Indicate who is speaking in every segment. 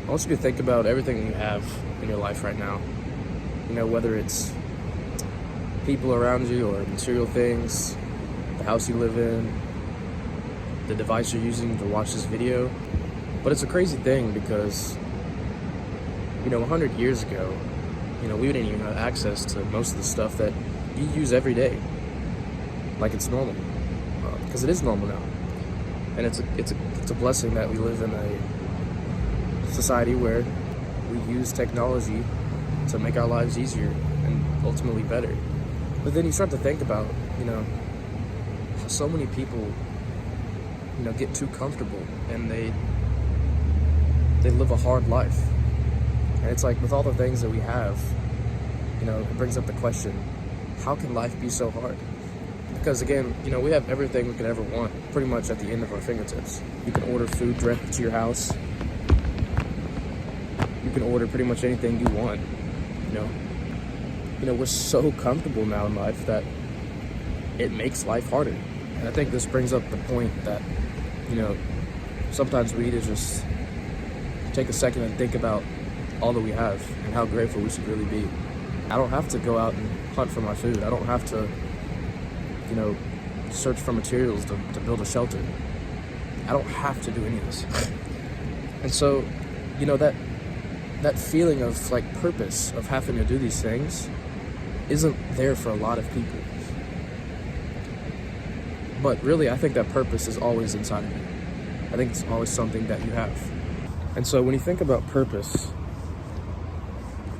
Speaker 1: I want you to think about everything you have in your life right now. You know, whether it's people around you or material things, the house you live in, the device you're using to watch this video. But it's a crazy thing because, 100 years ago, we didn't even have access to most of the stuff that you use every day. Like it's normal. Because it is normal now. And it's a blessing that we live in a society where we use technology to make our lives easier and ultimately better. But then you start to think about, how so many people, get too comfortable and they live a hard life. And it's like with all the things that we have, it brings up the question, how can life be so hard? Because again, we have everything we could ever want pretty much at the end of our fingertips. You can order food directly to your house. You can order pretty much anything you want, we're so comfortable now in life that it makes life harder. And I think this brings up the point that, sometimes we need to just take a second and think about all that we have and how grateful we should really be. I don't have to go out and hunt for my food. I don't have to, search for materials to build a shelter. I don't have to do any of this. And so, that feeling of like purpose of having to do these things isn't there for a lot of people. But really, I think that purpose is always inside of you. I think it's always something that you have. And so when you think about purpose,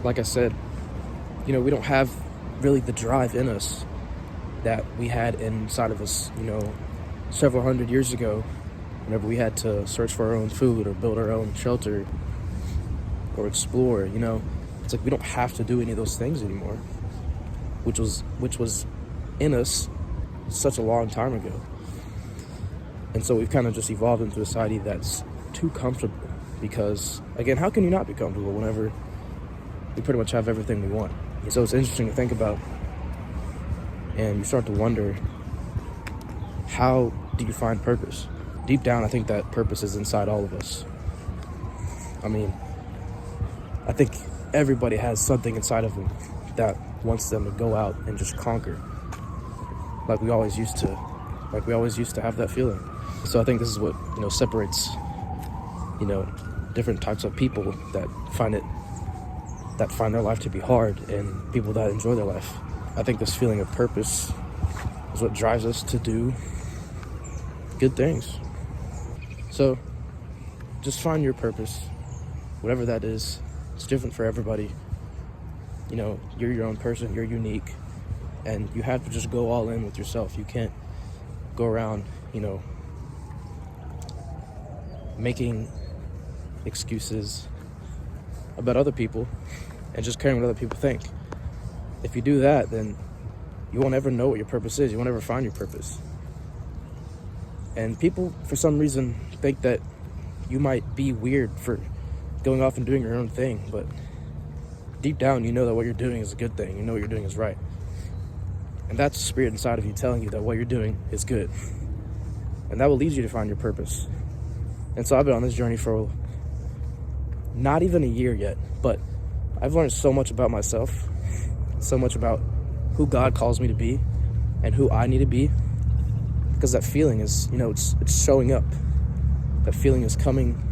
Speaker 1: like I said, we don't have really the drive in us that we had inside of us, several hundred years ago, whenever we had to search for our own food or build our own shelter or explore, it's like we don't have to do any of those things anymore, which was in us such a long time ago. And so we've kind of just evolved into a society that's too comfortable because, again, how can you not be comfortable whenever we pretty much have everything we want? So it's interesting to think about, and you start to wonder, how do you find purpose? Deep down, I think that purpose is inside all of us. I think everybody has something inside of them that wants them to go out and just conquer, like we always used to have that feeling. So I think this is what separates different types of people that find their life to be hard and people that enjoy their life. I think this feeling of purpose is what drives us to do good things. So just find your purpose, whatever that is. It's different for everybody. You're your own person, you're unique, and you have to just go all in with yourself. You can't go around, making excuses about other people and just caring what other people think. If you do that, then you won't ever know what your purpose is. You won't ever find your purpose. And people, for some reason, think that you might be weird for going off and doing your own thing, but deep down, you know that what you're doing is a good thing. You know what you're doing is right. And that's the spirit inside of you telling you that what you're doing is good. And that will lead you to find your purpose. And so I've been on this journey for not even a year yet, but I've learned so much about myself, so much about who God calls me to be and who I need to be, because that feeling is, it's showing up. That feeling is coming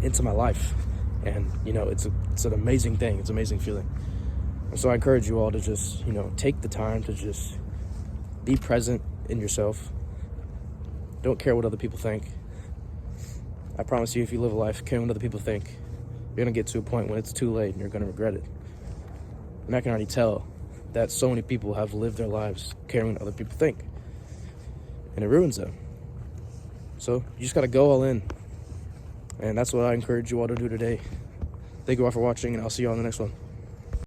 Speaker 1: into my life, and it's an amazing thing. It's an amazing feeling. And so I encourage you all to just take the time to just be present in yourself. Don't care what other people think. I promise you, if you live a life caring what other people think, you're gonna get to a point when it's too late and you're gonna regret it. And I can already tell that so many people have lived their lives caring what other people think, and it ruins them. So you just gotta go all in. And that's what I encourage you all to do today. Thank you all for watching, and I'll see you on the next one.